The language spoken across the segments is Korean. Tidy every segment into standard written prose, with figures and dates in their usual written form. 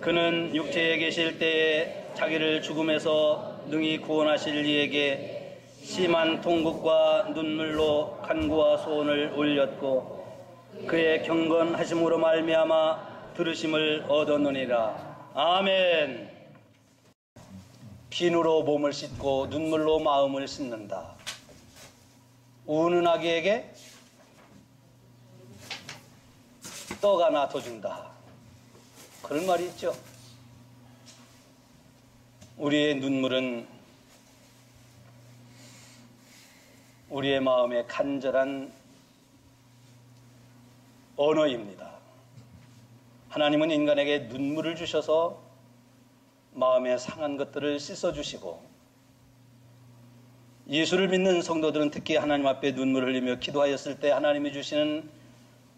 그는 육체에 계실 때에 자기를 죽음에서 능히 구원하실 이에게 심한 통곡과 눈물로 간구와 소원을 올렸고 그의 경건하심으로 말미암아 들으심을 얻었느니라. 아멘. 비누로 몸을 씻고 눈물로 마음을 씻는다. 우는 아기에게 떡 하나 더 준다. 그런 말이 있죠. 우리의 눈물은 우리의 마음의 간절한 언어입니다. 하나님은 인간에게 눈물을 주셔서 마음에 상한 것들을 씻어주시고, 예수를 믿는 성도들은 특히 하나님 앞에 눈물을 흘리며 기도하였을 때 하나님이 주시는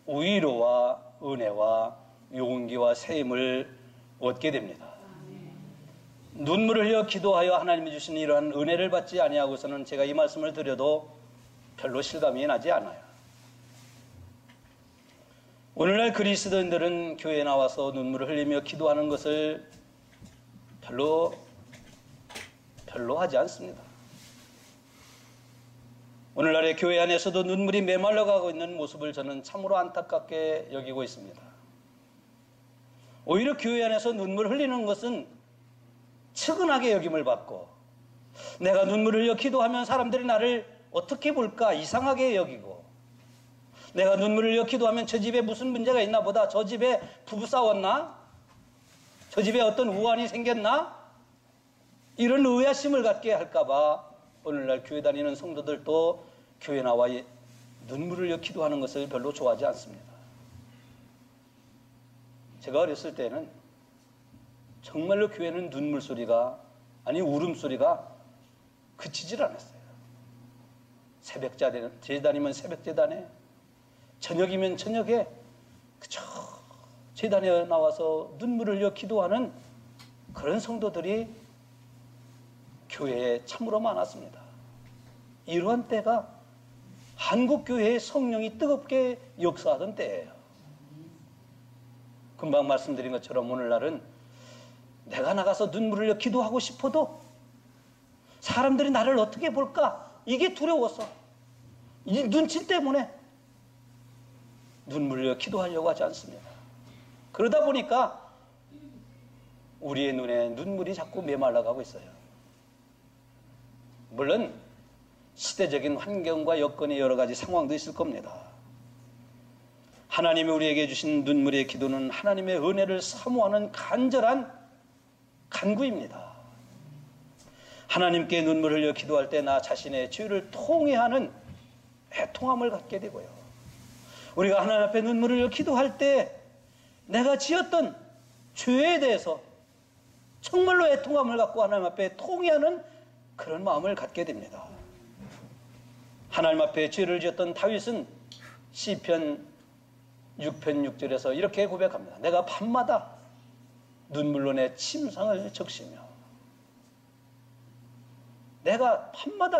위로와 은혜와 용기와 세임을 얻게 됩니다. 눈물을 흘려 기도하여 하나님이 주신 이러한 은혜를 받지 아니하고서는 제가 이 말씀을 드려도 별로 실감이 나지 않아요. 오늘날 그리스도인들은 교회에 나와서 눈물을 흘리며 기도하는 것을 별로 하지 않습니다. 오늘날의 교회 안에서도 눈물이 메말라가고 있는 모습을 저는 참으로 안타깝게 여기고 있습니다. 오히려 교회 안에서 눈물 흘리는 것은 측은하게 여김을 받고, 내가 눈물을 흘려 기도하면 사람들이 나를 어떻게 볼까 이상하게 여기고, 내가 눈물을 흘려 기도하면 저 집에 무슨 문제가 있나 보다, 저 집에 부부 싸웠나? 저 집에 어떤 우환이 생겼나? 이런 의아심을 갖게 할까봐 오늘날 교회 다니는 성도들도 교회 나와 눈물을 흘려 기도하는 것을 별로 좋아하지 않습니다. 제가 어렸을 때는 정말로 교회는 눈물소리가, 아니 울음소리가 그치질 않았어요. 제다니면 새벽제단에, 저녁이면 저녁에 그저 제단에 나와서 눈물을 흘려 기도하는 그런 성도들이 교회에 참으로 많았습니다. 이러한 때가 한국교회의 성령이 뜨겁게 역사하던 때예요. 금방 말씀드린 것처럼 오늘날은 내가 나가서 눈물을 흘려 기도하고 싶어도 사람들이 나를 어떻게 볼까? 이게 두려워서, 이 눈치 때문에 눈물을 흘려 기도하려고 하지 않습니다. 그러다 보니까 우리의 눈에 눈물이 자꾸 메말라가고 있어요. 물론 시대적인 환경과 여건의 여러 가지 상황도 있을 겁니다. 하나님이 우리에게 주신 눈물의 기도는 하나님의 은혜를 사모하는 간절한 간구입니다. 하나님께 눈물을 흘려 기도할 때 나 자신의 죄를 통회하는 애통함을 갖게 되고요. 우리가 하나님 앞에 눈물을 흘려 기도할 때 내가 지었던 죄에 대해서 정말로 애통함을 갖고 하나님 앞에 통회하는 그런 마음을 갖게 됩니다. 하나님 앞에 죄를 지었던 다윗은 시편 6편 6절에서 이렇게 고백합니다. 내가 밤마다 눈물로 내 침상을 적시며, 내가 밤마다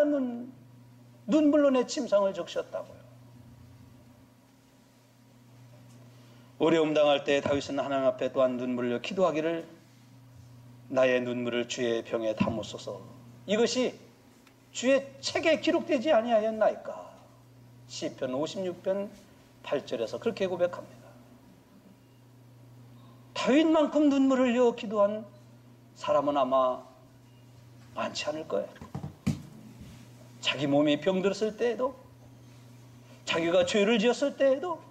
눈물로 내 침상을 적셨다고요. 어려움 당할 때 다윗은 하나님 앞에 또한 눈물을 흘려 기도하기를, 나의 눈물을 주의 병에 담으소서. 이것이 주의 책에 기록되지 아니하였나이까. 시편 56편 8절에서 그렇게 고백합니다. 다윗만큼 눈물을 흘려 기도한 사람은 아마 많지 않을 거예요. 자기 몸이 병들었을 때에도, 자기가 죄를 지었을 때에도,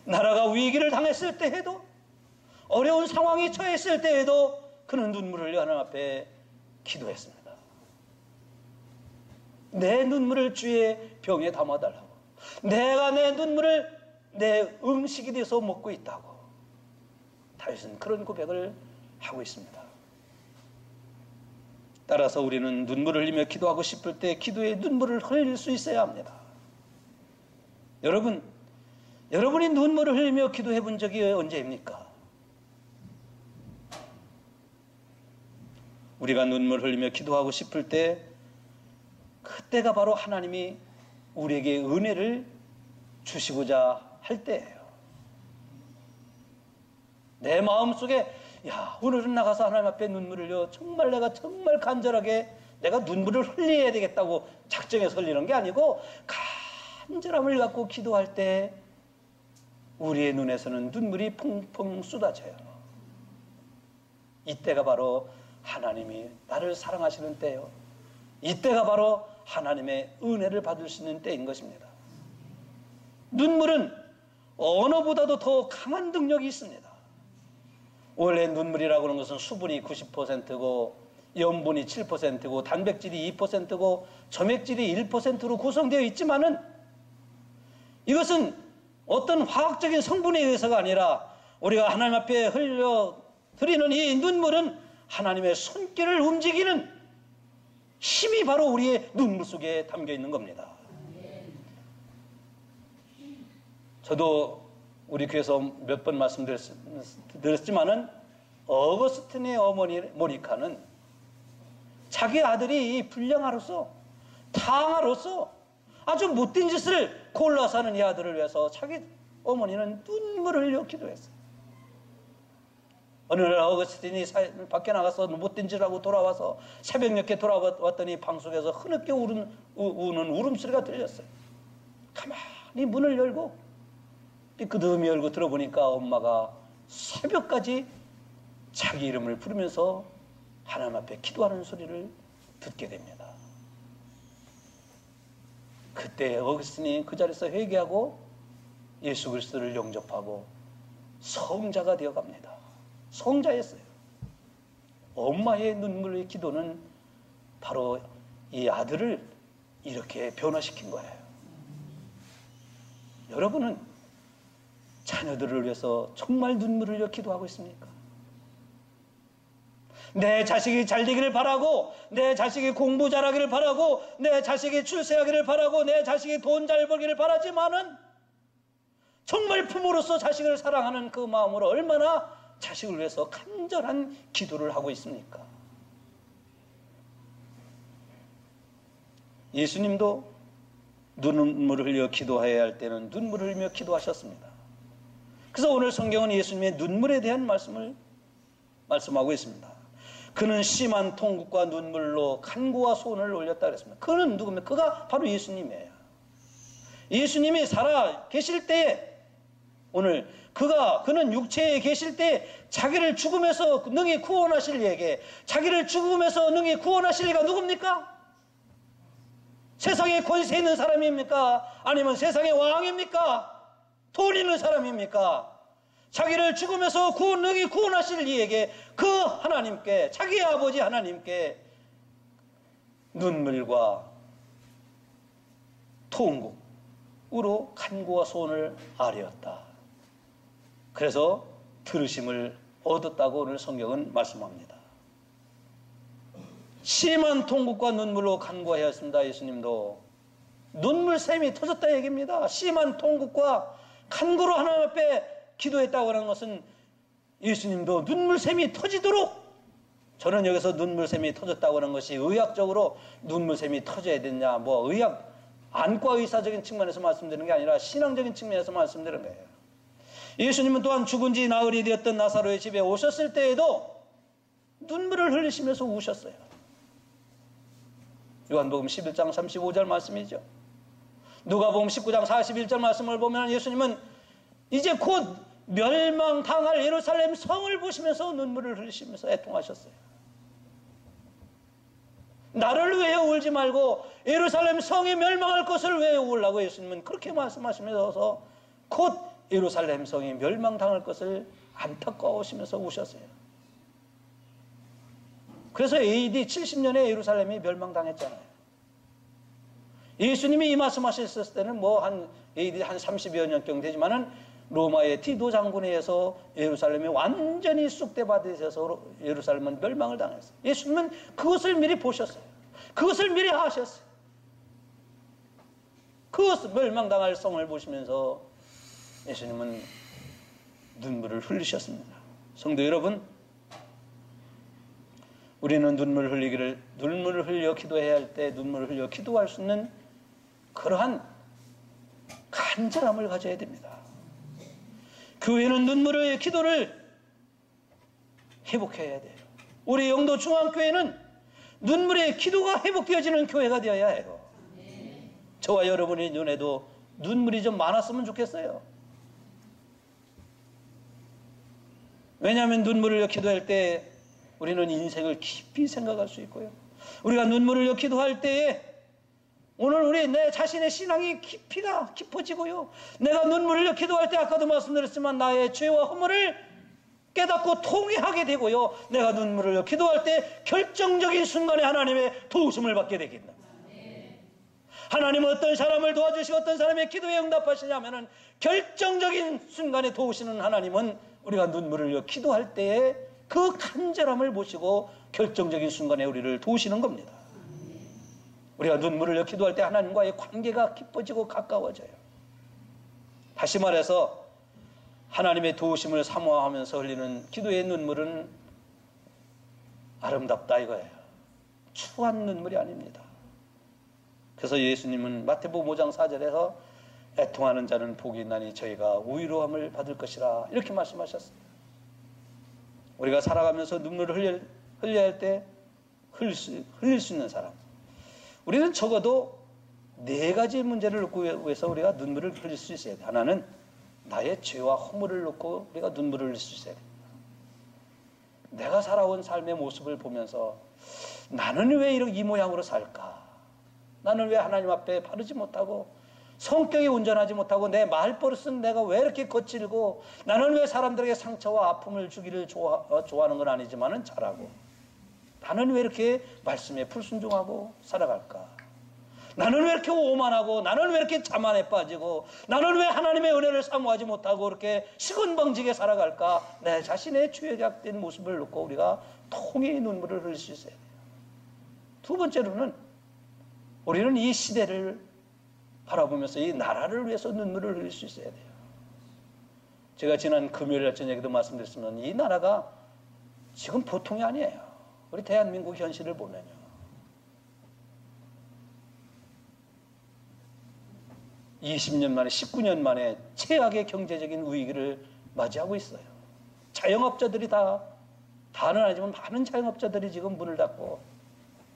나라가 위기를 당했을 때에도, 어려운 상황에 처했을 때에도 그는 눈물을 흘려 하나님 앞에 기도했습니다. 내 눈물을 주의 병에 담아달라고. 내가 내 눈물을 내 음식이 돼서 먹고 있다고. 다윗은 그런 고백을 하고 있습니다. 따라서 우리는 눈물을 흘리며 기도하고 싶을 때 기도에 눈물을 흘릴 수 있어야 합니다. 여러분이 눈물을 흘리며 기도해 본 적이 언제입니까? 우리가 눈물을 흘리며 기도하고 싶을 때 그때가 바로 하나님이 우리에게 은혜를 주시고자 할 때예요. 내 마음속에 야, 오늘은 나가서 하나님 앞에 눈물을 흘려 정말 내가 정말 간절하게 내가 눈물을 흘려야 되겠다고 작정해서 흘리는 게 아니고 간절함을 갖고 기도할 때 우리의 눈에서는 눈물이 펑펑 쏟아져요. 이때가 바로 하나님이 나를 사랑하시는 때요. 이때가 바로 하나님의 은혜를 받을 수 있는 때인 것입니다. 눈물은 언어보다도 더 강한 능력이 있습니다. 원래 눈물이라고 하는 것은 수분이 90%고 염분이 7%고 단백질이 2%고 점액질이 1%로 구성되어 있지만은 이것은 어떤 화학적인 성분에 의해서가 아니라 우리가 하나님 앞에 흘려 드리는 이 눈물은 하나님의 손길을 움직이는 힘이 바로 우리의 눈물 속에 담겨 있는 겁니다. 저도 우리 교회에서 몇 번 말씀드렸지만은 어거스틴의 어머니 모니카는 자기 아들이 불량아로서 탕아로서 아주 못된 짓을 골라서 하는 이 아들을 위해서 자기 어머니는 눈물을 흘려 기도했어요. 어느 날 어거스틴이 밖에 나가서 못된 짓을 하고 돌아와서 새벽녘에 돌아왔더니 방 속에서 흐느껴 우는 울음소리가 들렸어요. 가만히 문을 열고 삐끗음이 열고 들어보니까 엄마가 새벽까지 자기 이름을 부르면서 하나님 앞에 기도하는 소리를 듣게 됩니다. 그때 어거스틴이 그 자리에서 회개하고 예수 그리스도를 영접하고 성자가 되어갑니다. 성자였어요. 엄마의 눈물의 기도는 바로 이 아들을 이렇게 변화시킨 거예요. 여러분은 자녀들을 위해서 정말 눈물을 흘려 기도하고 있습니까? 내 자식이 잘 되기를 바라고, 내 자식이 공부 잘하기를 바라고, 내 자식이 출세하기를 바라고, 내 자식이 돈 잘 벌기를 바라지만은 정말 부모로서 자식을 사랑하는 그 마음으로 얼마나 자식을 위해서 간절한 기도를 하고 있습니까? 예수님도 눈물을 흘려 기도해야 할 때는 눈물을 흘리며 기도하셨습니다. 그래서 오늘 성경은 예수님의 눈물에 대한 말씀하고 있습니다. 그는 심한 통곡과 눈물로 간구와 소원을 올렸다 그랬습니다. 그는 누구면 그가 바로 예수님이에요. 예수님이 살아 계실 때에 오늘 그는 육체에 계실 때 자기를 죽음에서 능히 구원하실 이에게 자기를 죽음에서 능히 구원하실 이가 누굽니까? 세상에 권세 있는 사람입니까? 아니면 세상의 왕입니까? 돈 있는 사람입니까? 자기를 죽음에서 능히 구원하실 이에게 그 하나님께 자기의 아버지 하나님께 눈물과 통곡으로 간구와 소원을 아뢰었다. 그래서 들으심을 얻었다고 오늘 성경은 말씀합니다. 심한 통곡과 눈물로 간구하였습니다. 예수님도 눈물샘이 터졌다 얘기입니다. 심한 통곡과 간구로 하나님 앞에 기도했다고 하는 것은 예수님도 눈물샘이 터지도록, 저는 여기서 눈물샘이 터졌다고 하는 것이 의학적으로 눈물샘이 터져야 되냐, 의학 안과 의사적인 측면에서 말씀드리는 게 아니라 신앙적인 측면에서 말씀드리는 거예요. 예수님은 또한 죽은 지 나흘이 되었던 나사로의 집에 오셨을 때에도 눈물을 흘리시면서 우셨어요. 요한복음 11장 35절 말씀이죠. 누가복음 19장 41절 말씀을 보면 예수님은 이제 곧 멸망당할 예루살렘 성을 보시면서 눈물을 흘리시면서 애통하셨어요. 나를 위해 울지 말고 예루살렘 성이 멸망할 것을 왜 울라고 예수님은 그렇게 말씀하시면서 곧 예루살렘 성이 멸망당할 것을 안타까워하시면서 우셨어요. 그래서 AD 70년에 예루살렘이 멸망당했잖아요. 예수님이 이 말씀하셨을 때는 AD 한 30여 년경 되지만은 로마의 디도 장군에 의해서 예루살렘이 완전히 쑥대밭에서 예루살렘은 멸망을 당했어요. 예수님은 그것을 미리 보셨어요. 그것을 미리 하셨어요. 그것을 멸망당할 성을 보시면서 예수님은 눈물을 흘리셨습니다. 성도 여러분, 우리는 눈물을 흘려 기도해야 할 때 눈물을 흘려 기도할 수 있는 그러한 간절함을 가져야 됩니다. 교회는 눈물의 기도를 회복해야 돼요. 우리 영도 중앙교회는 눈물의 기도가 회복되어지는 교회가 되어야 해요. 저와 여러분의 눈에도 눈물이 좀 많았으면 좋겠어요. 왜냐하면 눈물을 기도할 때 우리는 인생을 깊이 생각할 수 있고요. 우리가 눈물을 기도할 때에 오늘 우리 내 자신의 신앙이 깊어지고요. 내가 눈물을 기도할 때 아까도 말씀드렸지만 나의 죄와 허물을 깨닫고 통회하게 되고요. 내가 눈물을 기도할 때 결정적인 순간에 하나님의 도우심을 받게 되겠다. 하나님은 어떤 사람을 도와주시고 어떤 사람의 기도에 응답하시냐면은 결정적인 순간에 도우시는 하나님은 우리가 눈물을 기도할 때에 그 간절함을 보시고 결정적인 순간에 우리를 도우시는 겁니다. 우리가 눈물을 기도할 때 하나님과의 관계가 깊어지고 가까워져요. 다시 말해서 하나님의 도우심을 사모하면서 흘리는 기도의 눈물은 아름답다 이거예요. 추한 눈물이 아닙니다. 그래서 예수님은 마태복음 5장 4절에서 애통하는 자는 복이 있나니 저희가 위로함을 받을 것이라 이렇게 말씀하셨어요. 우리가 살아가면서 눈물을 흘려야 할 때 흘릴 수 있는 사람, 우리는 적어도 4가지 문제를 놓고 위해서 우리가 눈물을 흘릴 수 있어야 돼요. 하나는 나의 죄와 허물을 놓고 우리가 눈물을 흘릴 수 있어야 됩니다. 내가 살아온 삶의 모습을 보면서 나는 왜 이 모양으로 살까? 나는 왜 하나님 앞에 바르지 못하고 성격이 온전하지 못하고 내 말버릇은 내가 왜 이렇게 거칠고 나는 왜 사람들에게 상처와 아픔을 주기를 좋아하는 건 아니지만은 잘하고 나는 왜 이렇게 말씀에 불순종하고 살아갈까? 나는 왜 이렇게 오만하고 나는 왜 이렇게 자만에 빠지고 나는 왜 하나님의 은혜를 사모하지 못하고 이렇게 시건방지게 살아갈까? 내 자신의 죄악된 모습을 놓고 우리가 통의 눈물을 흘릴 수 있어야 돼요. 두 번째로는 우리는 이 시대를 바라보면서 이 나라를 위해서 눈물을 흘릴 수 있어야 돼요. 제가 지난 금요일 저녁에도 말씀드렸지만 이 나라가 지금 보통이 아니에요. 우리 대한민국 현실을 보면요. 20년 만에 19년 만에 최악의 경제적인 위기를 맞이하고 있어요. 자영업자들이 다는 아니지만 많은 자영업자들이 지금 문을 닫고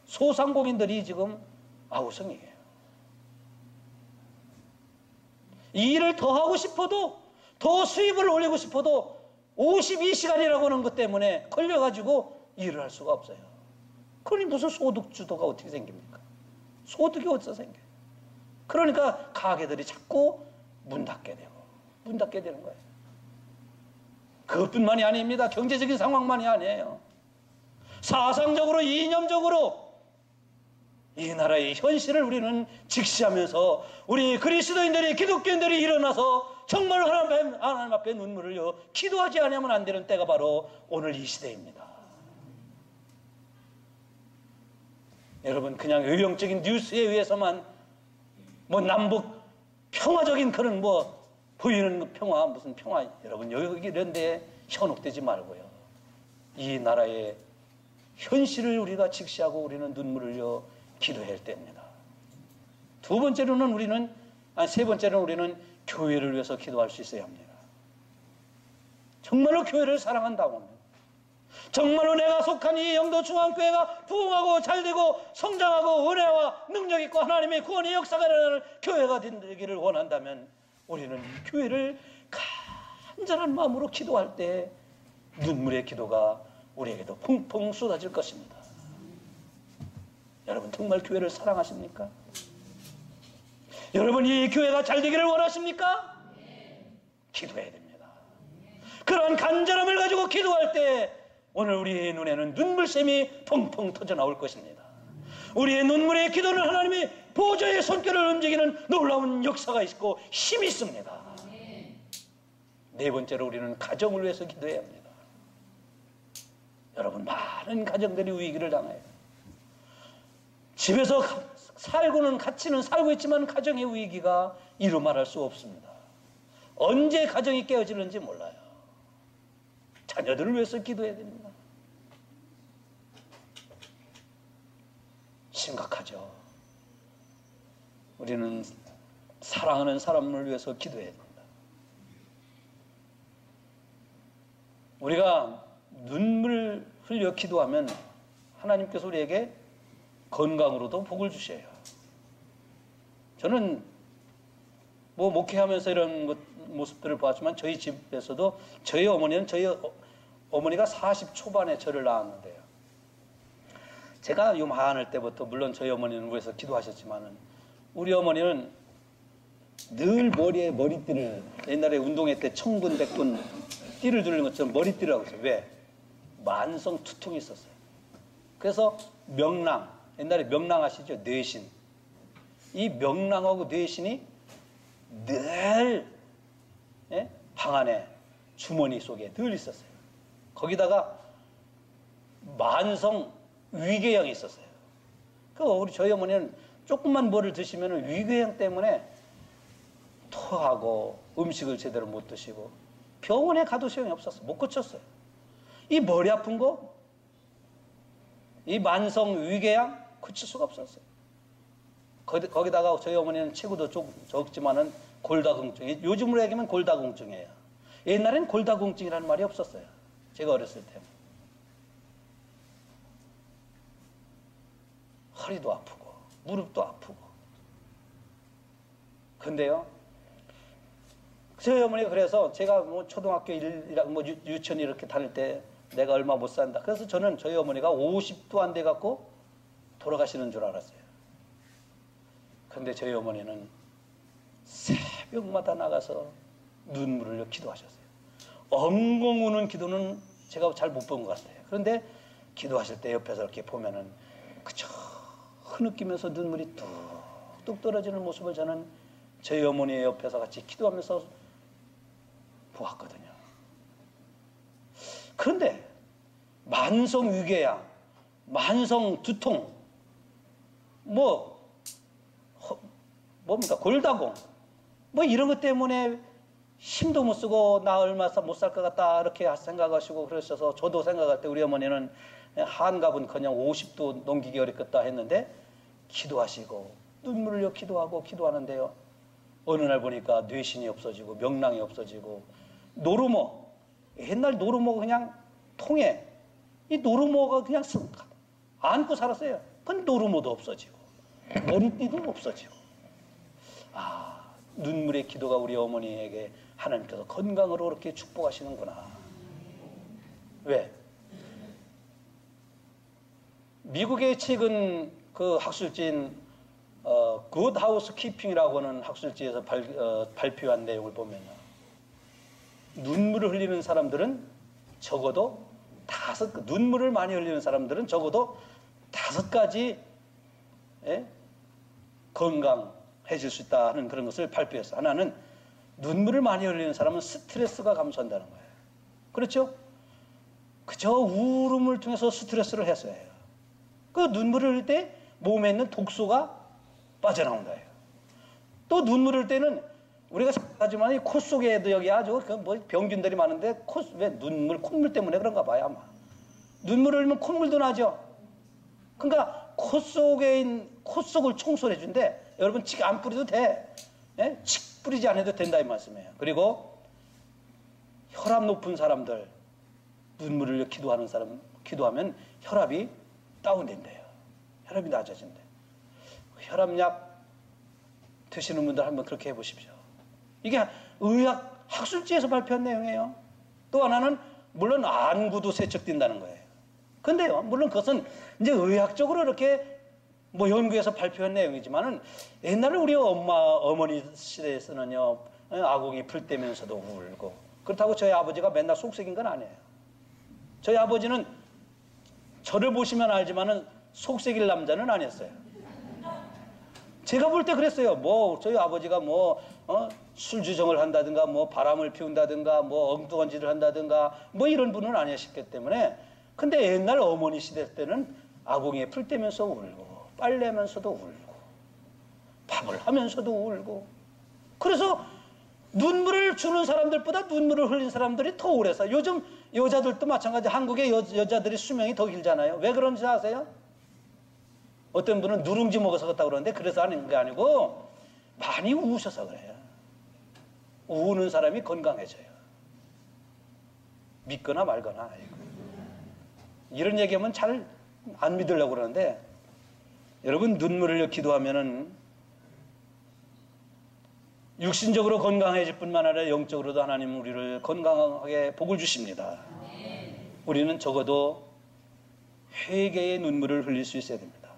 소상공인들이 지금 아우성이에요. 이 일을 더 하고 싶어도 더 수입을 올리고 싶어도 52시간이라고 하는 것 때문에 걸려가지고 일을 할 수가 없어요. 그러니 무슨 소득주도가 어떻게 생깁니까? 소득이 어디서 생겨요? 그러니까 가게들이 자꾸 문 닫게 되는 거예요. 그것뿐만이 아닙니다. 경제적인 상황만이 아니에요. 사상적으로 이념적으로 이 나라의 현실을 우리는 직시하면서 우리 그리스도인들이 기독교인들이 일어나서 정말 하나님 앞에 눈물을 기도하지 않으면 안 되는 때가 바로 오늘 이 시대입니다. 여러분 그냥 의욕적인 뉴스에 의해서만 남북 평화적인 그런 보이는 평화 무슨 평화 여러분 여기 이런 데에 현혹되지 말고요. 이 나라의 현실을 우리가 직시하고 우리는 눈물을 기도해야 할 때입니다. 세 번째로는 우리는 교회를 위해서 기도할 수 있어야 합니다. 정말로 교회를 사랑한다고 합니다. 정말로 내가 속한 이 영도 중앙교회가 부흥하고 잘되고 성장하고 은혜와 능력 있고 하나님의 구원의 역사가 일어나는 교회가 되기를 원한다면 우리는 이 교회를 간절한 마음으로 기도할 때 눈물의 기도가 우리에게도 펑펑 쏟아질 것입니다. 여러분 정말 교회를 사랑하십니까? 여러분 이 교회가 잘 되기를 원하십니까? 기도해야 됩니다. 그러한 간절함을 가지고 기도할 때 오늘 우리의 눈에는 눈물샘이 펑펑 터져 나올 것입니다. 우리의 눈물의 기도는 하나님의 보좌의 손길을 움직이는 놀라운 역사가 있고 힘이 있습니다. 네 번째로 우리는 가정을 위해서 기도해야 합니다. 여러분 많은 가정들이 위기를 당해요. 집에서 같이는 살고 있지만 가정의 위기가 이루 말할 수 없습니다. 언제 가정이 깨어지는지 몰라요. 자녀들을 위해서 기도해야 됩니다. 심각하죠. 우리는 사랑하는 사람을 위해서 기도해야 됩니다. 우리가 눈물 흘려 기도하면 하나님께서 우리에게 건강으로도 복을 주셔요. 저는 뭐 목회하면서 이런 모습들을 보았지만 저희 집에서도 저희 어머니는 저희 어머니가 40 초반에 저를 낳았는데요. 제가 요만할 때부터 물론 저희 어머니는 위해서 기도하셨지만은 우리 어머니는 늘 머리에 머리띠를 옛날에 운동회 때 청군 백군 띠를 두르는 것처럼 머리띠라고 했어요. 왜? 만성 두통이 있었어요. 그래서 명랑, 옛날에 명랑 아시죠? 뇌신. 이 명랑하고 뇌신이 늘 방 안에 주머니 속에 늘 있었어요. 거기다가 만성 위궤양이 있었어요. 우리 저희 어머니는 조금만 뭐를 드시면 위궤양 때문에 토하고 음식을 제대로 못 드시고 병원에 가도 소용이 없었어요. 못 고쳤어요. 이 머리 아픈 거, 이 만성 위궤양 고칠 수가 없었어요. 거기다가 저희 어머니는 체구도 좀 적지만은 골다공증, 요즘으로 얘기하면 골다공증이에요. 옛날엔 골다공증이라는 말이 없었어요. 제가 어렸을 때. 허리도 아프고 무릎도 아프고. 근데요, 저희 어머니가 그래서 제가 뭐 초등학교 뭐 유치원 이렇게 다닐 때 내가 얼마 못 산다. 그래서 저는 저희 어머니가 50도 안 돼 갖고 돌아가시는 줄 알았어요. 근데 저희 어머니는 새벽마다 나가서 눈물을 흘려 기도하셨어요. 엉엉 우는 기도는 제가 잘 못 본 것 같아요. 그런데 기도하실 때 옆에서 이렇게 보면은 그저 흐느끼면서 눈물이 뚝뚝 떨어지는 모습을 저는 저희 어머니의 옆에서 같이 기도하면서 보았거든요. 그런데 만성 위궤양, 만성 두통, 뭡니까? 골다공, 뭐 이런 것 때문에 힘도 못 쓰고 나 얼마 못 살 것 같다 이렇게 생각하시고 그러셔서 저도 생각할 때 우리 어머니는 한갑은커녕 50도 넘기기 어렵겠다 했는데 기도하시고 눈물을 흘려 기도하고 기도하는데요. 어느 날 보니까 뇌신이 없어지고 명랑이 없어지고 노루모, 옛날 노루모가 그냥 통에 이 노루모가 그냥 안고 살았어요. 그건 노루모도 없어지고 머리띠도 없어지고. 눈물의 기도가 우리 어머니에게 하나님께서 건강으로 그렇게 축복하시는구나. 왜? 미국의 최근 그 학술지인 굿 하우스 키핑이라고 하는 학술지에서 발표한 내용을 보면요, 눈물을 흘리는 사람들은 적어도 눈물을 많이 흘리는 사람들은 적어도 5가지 건강해질 수 있다는 그런 것을 발표했어요. 하나는 눈물을 많이 흘리는 사람은 스트레스가 감소한다는 거예요. 그렇죠? 그저 울음을 통해서 스트레스를 해소해요. 그 눈물을 흘릴 때 몸에 있는 독소가 빠져나온다 해요. 또 눈물을 흘릴 때는 우리가 생각하지만 이 코 속에도 여기 아주 병균들이 많은데 왜 콧물 때문에 그런가 봐요, 아마. 눈물을 흘리면 콧물도 나죠. 그러니까 코 속을 청소해 준대. 여러분 칙 안 뿌려도 돼. 칙 뿌리지 않아도 된다 이 말씀이에요. 그리고 혈압 높은 사람들, 눈물을 흘려 기도하는 사람, 기도하면 혈압이 다운된대요. 혈압이 낮아진대. 혈압약 드시는 분들 한번 그렇게 해보십시오. 이게 의학 학술지에서 발표한 내용이에요. 또 하나는 물론 안구도 세척된다는 거예요. 근데요, 물론 그것은 이제 의학적으로 이렇게 연구해서 발표한 내용이지만은 옛날에 우리 어머니 시대에서는요, 아궁이 불 때면서도 울고, 그렇다고 저희 아버지가 맨날 속색인 건 아니에요. 저희 아버지는 저를 보시면 알지만은 속색일 남자는 아니었어요. 제가 볼 때 그랬어요. 저희 아버지가 술주정을 한다든가, 바람을 피운다든가, 엉뚱한 짓을 한다든가, 이런 분은 아니었기 때문에. 근데 옛날 어머니 시대 때는 아궁이에 풀 떼면서 울고, 빨래하면서도 울고, 밥을 하면서도 울고. 그래서 눈물을 주는 사람들보다 눈물을 흘린 사람들이 더 오래 살아요. 요즘 여자들도 마찬가지. 한국의 여자들이 수명이 더 길잖아요. 왜 그런지 아세요? 어떤 분은 누룽지 먹어서 그렇다고 그러는데 그래서 하는 게 아니고 많이 우셔서 그래요. 우는 사람이 건강해져요. 믿거나 말거나. 이런 얘기하면 잘 안 믿으려고 그러는데, 여러분, 눈물을 흘려 기도하면은 육신적으로 건강해질 뿐만 아니라 영적으로도 하나님은 우리를 건강하게 복을 주십니다. 우리는 적어도 회개의 눈물을 흘릴 수 있어야 됩니다.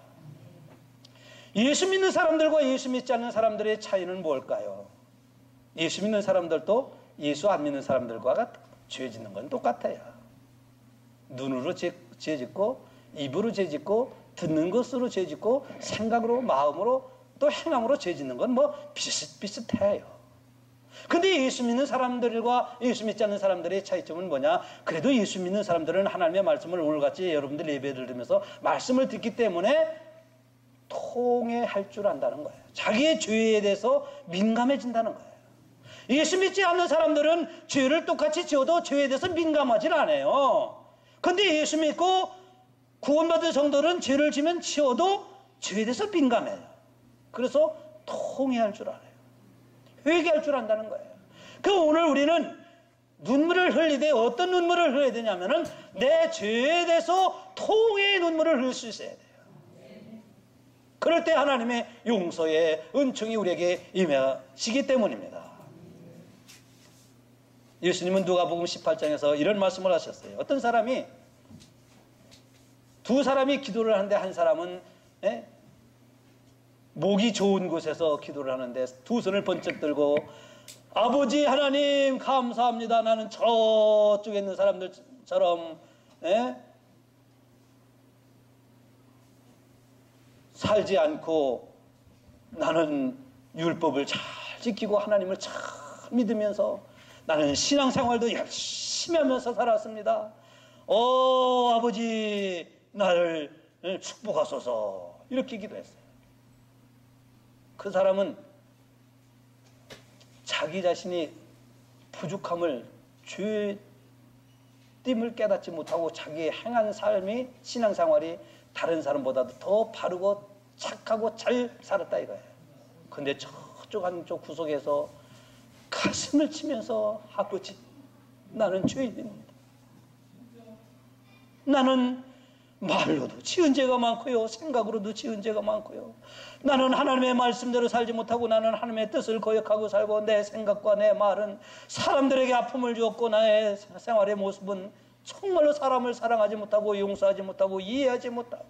예수 믿는 사람들과 예수 믿지 않는 사람들의 차이는 뭘까요? 예수 믿는 사람들도 예수 안 믿는 사람들과 죄 짓는 건 똑같아요. 눈으로 죄 짓고, 입으로 죄 짓고, 듣는 것으로 죄 짓고, 생각으로, 마음으로, 또 행함으로 죄 짓는 건 뭐 비슷비슷해요. 근데 예수 믿는 사람들과 예수 믿지 않는 사람들의 차이점은 뭐냐? 그래도 예수 믿는 사람들은 하나님의 말씀을 오늘같이 여러분들 예배를 들으면서 말씀을 듣기 때문에 통회할 줄 안다는 거예요. 자기의 죄에 대해서 민감해진다는 거예요. 예수 믿지 않는 사람들은 죄를 똑같이 지어도 죄에 대해서 민감하지 않아요. 근데 예수 믿고 구원받은 성도는 죄를 지면 지어도 죄에 대해서 민감해요. 그래서 통회할 줄 알아요. 회개할 줄 안다는 거예요. 오늘 우리는 눈물을 흘리되 어떤 눈물을 흘려야 되냐면은 내 죄에 대해서 통회의 눈물을 흘릴 수 있어야 돼요. 그럴 때 하나님의 용서의 은총이 우리에게 임하시기 때문입니다. 예수님은 누가복음 18장에서 이런 말씀을 하셨어요. 어떤 사람이, 두 사람이 기도를 하는데 한 사람은 목이 좋은 곳에서 기도를 하는데 두 손을 번쩍 들고, 아버지 하나님 감사합니다. 나는 저쪽에 있는 사람들처럼 살지 않고 나는 율법을 잘 지키고 하나님을 잘 믿으면서 나는 신앙생활도 열심히 하면서 살았습니다. 아버지 나를 축복하소서, 이렇게 기도했어요. 그 사람은 자기 자신이 부족함을, 죄됨을 깨닫지 못하고 자기의 행한 삶이, 신앙생활이 다른 사람보다도 더 바르고 착하고 잘 살았다 이거예요. 근데 저쪽 한쪽 구석에서 가슴을 치면서, 아버지 나는 죄인입니다. 나는 말로도 지은 죄가 많고요, 생각으로도 지은 죄가 많고요, 나는 하나님의 말씀대로 살지 못하고 나는 하나님의 뜻을 거역하고 살고, 내 생각과 내 말은 사람들에게 아픔을 주었고, 나의 생활의 모습은 정말로 사람을 사랑하지 못하고 용서하지 못하고 이해하지 못하고,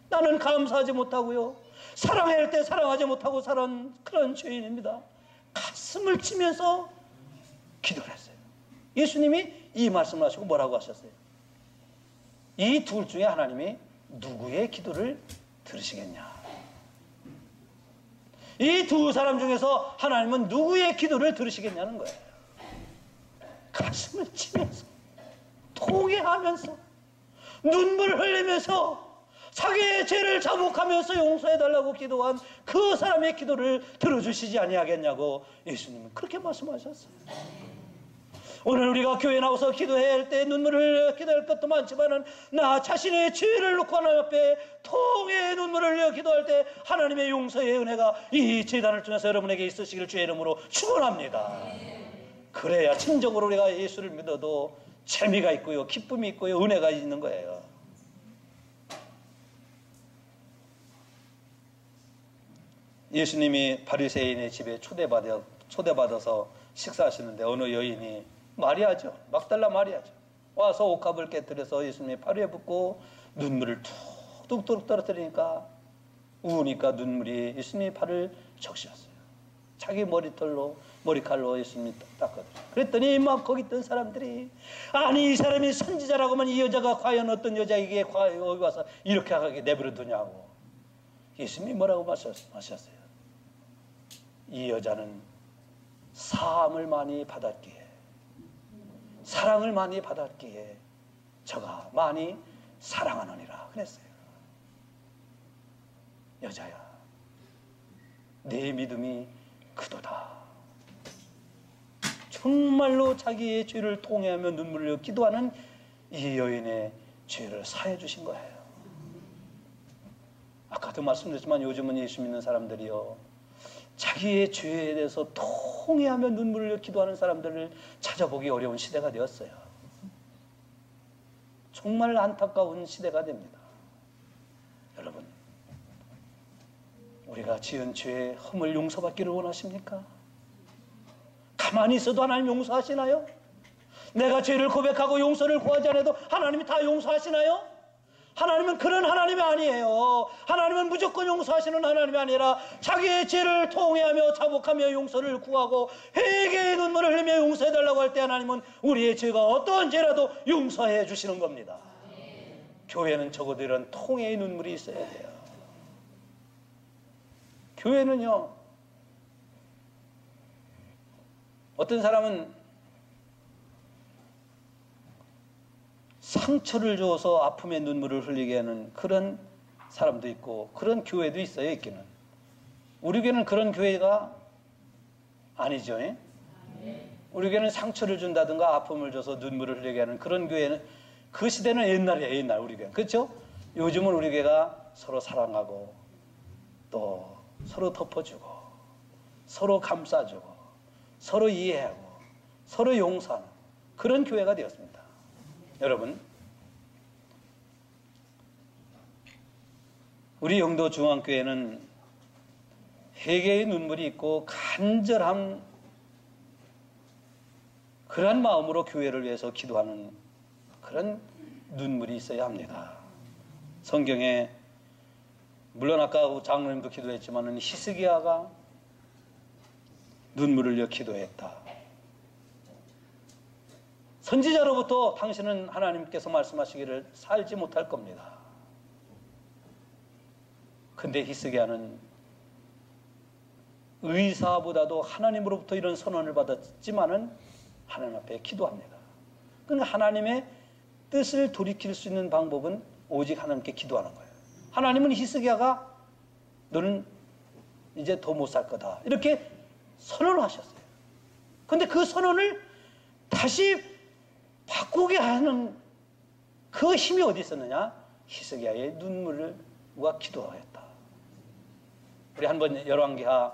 나는 감사하지 못하고요, 사랑해야 할 때 사랑하지 못하고 살은 그런 죄인입니다. 가슴을 치면서 기도를 했어요. 예수님이 이 말씀을 하시고 뭐라고 하셨어요? 이 둘 중에 하나님이 누구의 기도를 들으시겠냐? 이 두 사람 중에서 하나님은 누구의 기도를 들으시겠냐는 거예요. 가슴을 치면서, 통회하면서, 눈물을 흘리면서 자기의 죄를 자복하면서 용서해달라고 기도한 그 사람의 기도를 들어주시지 아니하겠냐고 예수님은 그렇게 말씀하셨어요. 오늘 우리가 교회에 나와서 기도해야 할 때 눈물을 기도할 것도 많지만은, 나 자신의 죄를 놓고 하나님 앞에 통회의 눈물을 흘려 기도할 때 하나님의 용서의 은혜가 이 제단을 통해서 여러분에게 있으시기를 주의 이름으로 축원합니다. 그래야 진정으로 우리가 예수를 믿어도 재미가 있고요, 기쁨이 있고요, 은혜가 있는 거예요. 예수님이 바리새인의 집에 초대받아서 식사하시는데 어느 여인이, 마리아죠, 막달라 마리아죠, 와서 옥합을 깨뜨려서 예수님의 팔에 붓고 눈물을 툭툭 떨어뜨리니까, 우니까 눈물이 예수님의 팔을 적시었어요. 자기 머리칼로 예수님이 닦거든요. 그랬더니 막 거기 있던 사람들이, 아니 이 사람이 선지자라고만 이 여자가 과연 어떤 여자에게 여기 와서 이렇게 하게 내버려 두냐고. 예수님이 뭐라고 말씀하셨어요? 이 여자는 사함을 많이 받았기에, 사랑을 많이 받았기에 저가 많이 사랑하느니라 그랬어요. 여자야, 내 믿음이 크도다. 정말로 자기의 죄를 통회하며 눈물을 흘려 기도하는 이 여인의 죄를 사해 주신 거예요. 아까도 말씀드렸지만 요즘은 예수 믿는 사람들이요, 자기의 죄에 대해서 통회하며 눈물을 흘려 기도하는 사람들을 찾아보기 어려운 시대가 되었어요. 정말 안타까운 시대가 됩니다. 여러분, 우리가 지은 죄의 흠을 용서받기를 원하십니까? 가만히 있어도 하나님 용서하시나요? 내가 죄를 고백하고 용서를 구하지 않아도 하나님이 다 용서하시나요? 하나님은 그런 하나님이 아니에요. 하나님은 무조건 용서하시는 하나님이 아니라 자기의 죄를 통회하며 자복하며 용서를 구하고 회개의 눈물을 흘리며 용서해달라고 할 때 하나님은 우리의 죄가 어떠한 죄라도 용서해 주시는 겁니다. 교회는 적어도 이런 통회의 눈물이 있어야 돼요. 교회는요, 어떤 사람은 상처를 줘서 아픔의 눈물을 흘리게 하는 그런 사람도 있고 그런 교회도 있어요. 있기는. 우리 교회는 그런 교회가 아니죠. 예? 우리 교회는 상처를 준다든가 아픔을 줘서 눈물을 흘리게 하는 그런 교회는, 그 시대는 옛날이에요. 옛날 우리 교회. 그렇죠? 요즘은 우리 교회가 서로 사랑하고 또 서로 덮어주고 서로 감싸주고 서로 이해하고 서로 용서하는 그런 교회가 되었습니다. 여러분, 우리 영도 중앙교회는 회개의 눈물이 있고 간절한 그런 마음으로 교회를 위해서 기도하는 그런 눈물이 있어야 합니다. 성경에 물론 아까 장로님도 기도했지만 히스기야가 눈물을 흘려 기도했다. 선지자로부터 당신은 하나님께서 말씀하시기를 살지 못할 겁니다. 근데 히스기야는 의사보다도 하나님으로부터 이런 선언을 받았지만은 하나님 앞에 기도합니다. 그러니까 하나님의 뜻을 돌이킬 수 있는 방법은 오직 하나님께 기도하는 거예요. 하나님은 히스기야가 너는 이제 더 못 살 거다 이렇게 선언을 하셨어요. 근데 그 선언을 다시 바꾸게 하는 그 힘이 어디 있었느냐? 히스기야의 눈물과 기도하였다. 우리 한번 열왕기하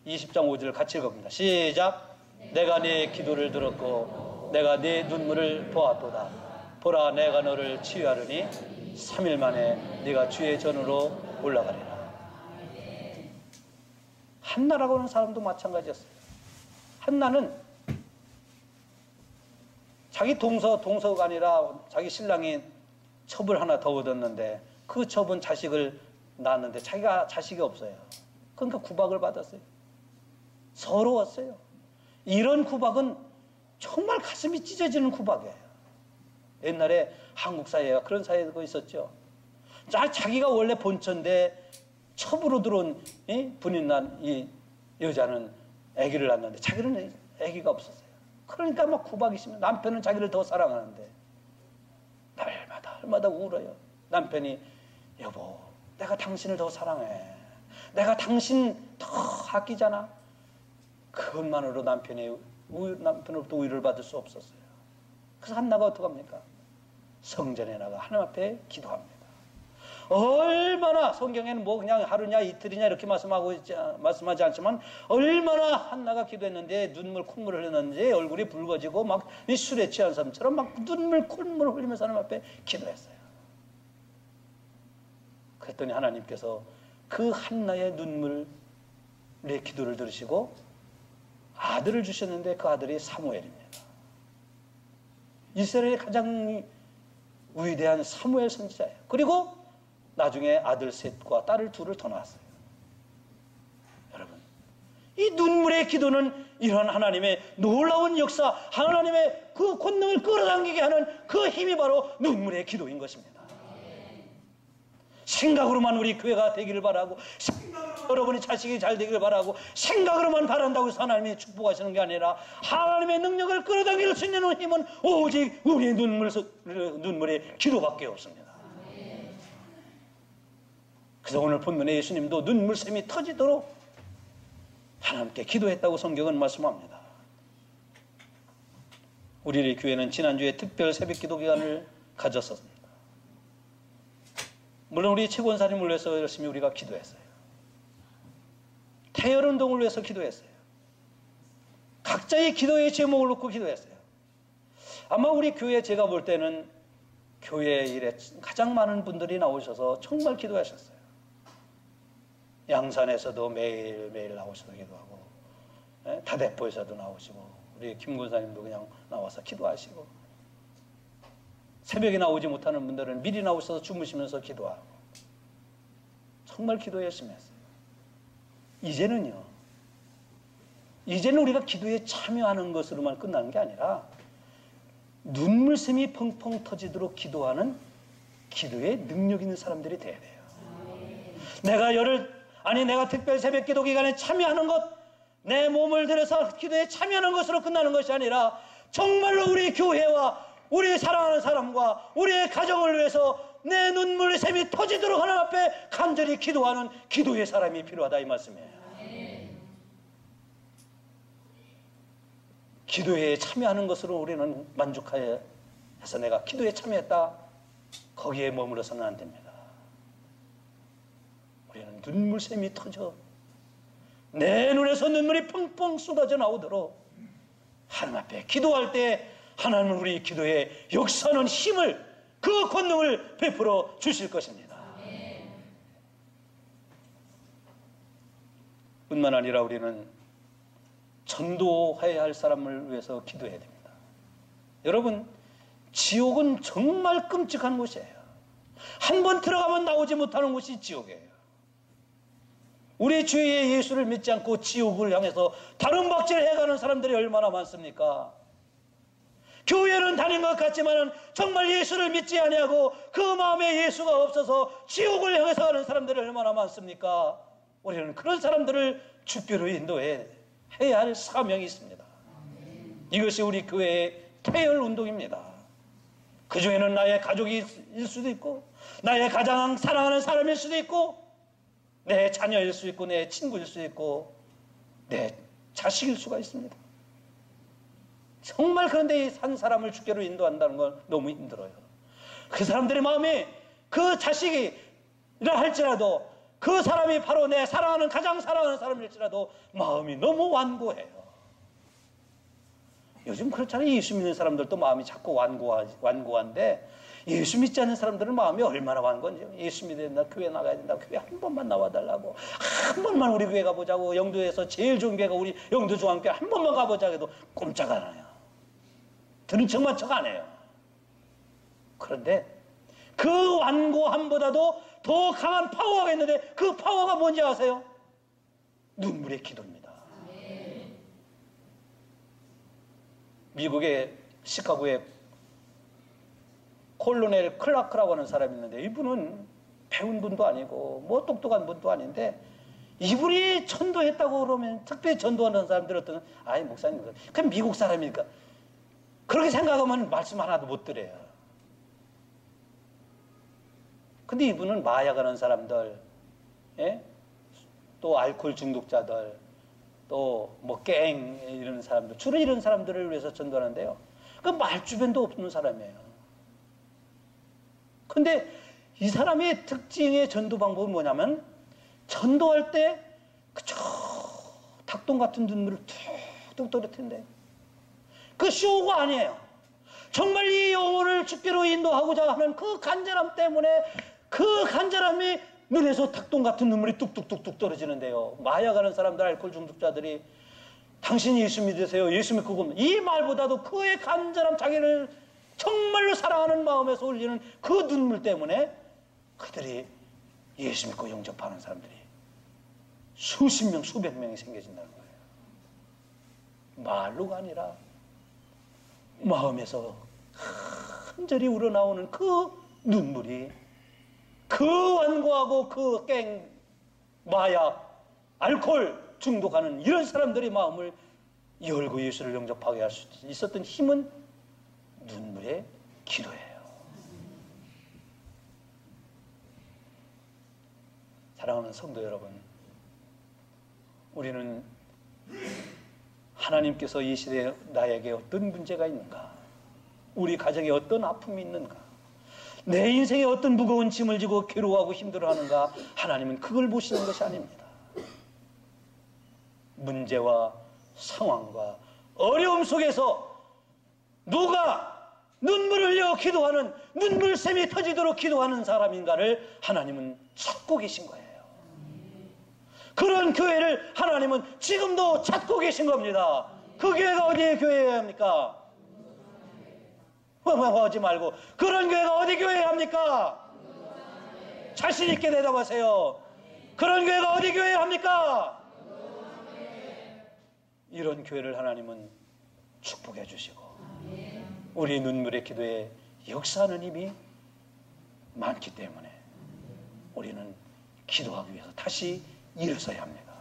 20장 5절을 같이 읽어봅니다. 시작. 내가 네 기도를 들었고 내가 네 눈물을 보았도다. 보라, 내가 너를 치유하리니 3일 만에 네가 주의 전으로 올라가리라. 한나라고 하는 사람도 마찬가지였어요. 한나는 자기 동서가 아니라 자기 신랑이 첩을 하나 더 얻었는데 그 첩은 자식을 낳았는데 자기가 자식이 없어요. 그러니까 구박을 받았어요. 서러웠어요. 이런 구박은 정말 가슴이 찢어지는 구박이에요. 옛날에 한국 사회가 그런 사회가 있었죠. 자기가 원래 본처인데 첩으로 들어온 분이 난 이 여자는 아기를 낳았는데 자기는 아기가 없었어요. 그러니까 막 구박이 심해요. 남편은 자기를 더 사랑하는데 날마다 울어요. 남편이 여보, 내가 당신을 더 사랑해. 내가 당신 더 아끼잖아. 그것만으로 남편으로부터 우유를 받을 수 없었어요. 그래서 한나가 어떡합니까? 성전에 나가 하나님 앞에 기도합니다. 얼마나 성경에는 뭐 그냥 하루냐 이틀이냐 이렇게 말씀하지 않지만 얼마나 한나가 기도했는데 눈물 콧물을 흘렸는지 얼굴이 붉어지고 막 술에 취한 사람처럼 막 눈물 콧물을 흘리면서 하나님 앞에 기도했어요. 그랬더니 하나님께서 그 한나의 눈물의 기도를 들으시고 아들을 주셨는데 그 아들이 사무엘입니다. 이스라엘의 가장 위대한 사무엘 선지자예요. 그리고 나중에 아들 셋과 딸을 둘을 더 낳았어요. 여러분, 이 눈물의 기도는 이런 하나님의 놀라운 역사, 하나님의 그 권능을 끌어당기게 하는 그 힘이 바로 눈물의 기도인 것입니다. 생각으로만 우리 교회가 되기를 바라고, 여러분이 자식이 잘 되기를 바라고, 생각으로만 바란다고 해서 하나님이 축복하시는 게 아니라 하나님의 능력을 끌어당길 수 있는 힘은 오직 우리의 눈물의 기도밖에 없습니다. 그래서 오늘 본문에 예수님도 눈물샘이 터지도록 하나님께 기도했다고 성경은 말씀합니다. 우리 교회는 지난주에 특별 새벽 기도 기간을 가졌었습니다. 물론 우리 최권사님을 위해서 열심히 우리가 기도했어요. 태열운동을 위해서 기도했어요. 각자의 기도의 제목을 놓고 기도했어요. 아마 우리 교회 제가 볼 때는 교회 일에 가장 많은 분들이 나오셔서 정말 기도하셨어요. 양산에서도 매일매일 나오셔서 기도하고, 다대포에서도 나오시고, 우리 김 권사님도 그냥 나와서 기도하시고, 새벽에 나오지 못하는 분들은 미리 나오셔서 주무시면서 기도하고, 정말 기도 열심히 했어요. 이제는 우리가 기도에 참여하는 것으로만 끝나는 게 아니라 눈물샘이 펑펑 터지도록 기도하는 기도에 능력 있는 사람들이 돼야 돼요. 내가 특별 새벽 기도 기간에 참여하는 것, 내 몸을 들여서 기도에 참여하는 것으로 끝나는 것이 아니라 정말로 우리 교회와 우리 사랑하는 사람과 우리의 가정을 위해서 내 눈물의 샘이 터지도록 하나님 앞에 간절히 기도하는 기도의 사람이 필요하다, 이 말씀이에요. 기도에 참여하는 것으로 우리는 만족해서 내가 기도에 참여했다, 거기에 머물러서는 안 됩니다. 우리는 눈물샘이 터져 내 눈에서 눈물이 펑펑 쏟아져 나오도록 하나님 앞에 기도할 때 하나님은 우리 기도에 역사하는 힘을, 그 권능을 베풀어 주실 것입니다. 뿐만 아니라 우리는 전도해야 할 사람을 위해서 기도해야 됩니다. 여러분, 지옥은 정말 끔찍한 곳이에요. 한 번 들어가면 나오지 못하는 곳이 지옥이에요. 우리 주의 예수를 믿지 않고 지옥을 향해서 다른 박질을 해가는 사람들이 얼마나 많습니까? 교회는 다닌 것 같지만 정말 예수를 믿지 아니하고 그 마음에 예수가 없어서 지옥을 향해서 가는 사람들이 얼마나 많습니까? 우리는 그런 사람들을 주께로 인도해야 할 사명이 있습니다. 이것이 우리 교회의 태열 운동입니다. 그 중에는 나의 가족일 수도 있고, 나의 가장 사랑하는 사람일 수도 있고, 내 자녀일 수 있고, 내 친구일 수 있고, 내 자식일 수가 있습니다. 정말 그런데 한 사람을 주께로 인도한다는 건 너무 힘들어요. 그 사람들의 마음이, 그 자식이라 할지라도 그 사람이 바로 내 사랑하는, 가장 사랑하는 사람일지라도 마음이 너무 완고해요. 요즘 그렇잖아요. 예수 믿는 사람들도 마음이 자꾸 완고한데, 예수 믿지 않는 사람들은 마음이 얼마나 완고한지. 예수 믿어야 된다, 교회 나가야 된다, 교회 한 번만 나와달라고, 한 번만 우리 교회 가보자고, 영도에서 제일 좋은 교회가 우리 영도중앙교회 한 번만 가보자 해도 꼼짝 안 해요. 들은 척만 척 안 해요. 그런데 그 완고함보다도 더 강한 파워가 있는데, 그 파워가 뭔지 아세요? 눈물의 기도입니다. 미국의 시카고에 콜로넬 클라크라고 하는 사람이 있는데, 이분은 배운 분도 아니고 뭐 똑똑한 분도 아닌데, 이분이 전도했다고 그러면, 특별히 전도하는 사람들 어떤, 아이 목사님 그럼 미국 사람이니까 그렇게 생각하면 말씀 하나도 못 드려요. 근데 이분은 마약하는 사람들, 또 알코올 중독자들, 또 뭐 갱 이런 사람들, 주로 이런 사람들을 위해서 전도하는데요, 그 말주변도 없는 사람이에요. 근데 이 사람의 특징의 전도 방법은 뭐냐면, 전도할 때 그저 닭똥 같은 눈물을 툭툭 떨어뜨린대. 그 쇼가 아니에요. 정말 이 영혼을 주께로 인도하고자 하는 그 간절함 때문에, 그 간절함이 눈에서 닭똥 같은 눈물이 뚝뚝뚝뚝 떨어지는데요. 마약하는 사람들, 알코올 중독자들이 당신이 예수 믿으세요, 예수 믿고 보면, 이 말보다도 그의 간절함, 자기를 정말로 사랑하는 마음에서 올리는 그 눈물 때문에 그들이 예수 믿고 영접하는 사람들이 수십 명, 수백 명이 생겨진다는 거예요. 말로가 아니라 마음에서 간절히 우러나오는 그 눈물이, 그 완고하고 그 깽, 마약, 알코올 중독하는 이런 사람들의 마음을 열고 예수를 영접하게 할 수 있었던 힘은 눈물의 기도예요. 사랑하는 성도 여러분, 우리는 하나님께서 이 시대에 나에게 어떤 문제가 있는가, 우리 가정에 어떤 아픔이 있는가, 내 인생에 어떤 무거운 짐을 지고 괴로워하고 힘들어하는가, 하나님은 그걸 보시는 것이 아닙니다. 문제와 상황과 어려움 속에서 누가 눈물 흘려 기도하는, 눈물샘이 터지도록 기도하는 사람인가를 하나님은 찾고 계신 거예요. 그런 교회를 하나님은 지금도 찾고 계신 겁니다. 그 교회가 어디의 교회입니까? 하지 말고, 그런 교회가 어디 교회합니까? 자신 있게 대답하세요. 그런 교회가 어디 교회합니까? 이런 교회를 하나님은 축복해 주시고 우리 눈물의 기도에 역사하는 힘이 많기 때문에 우리는 기도하기 위해서 다시 일어서야 합니다.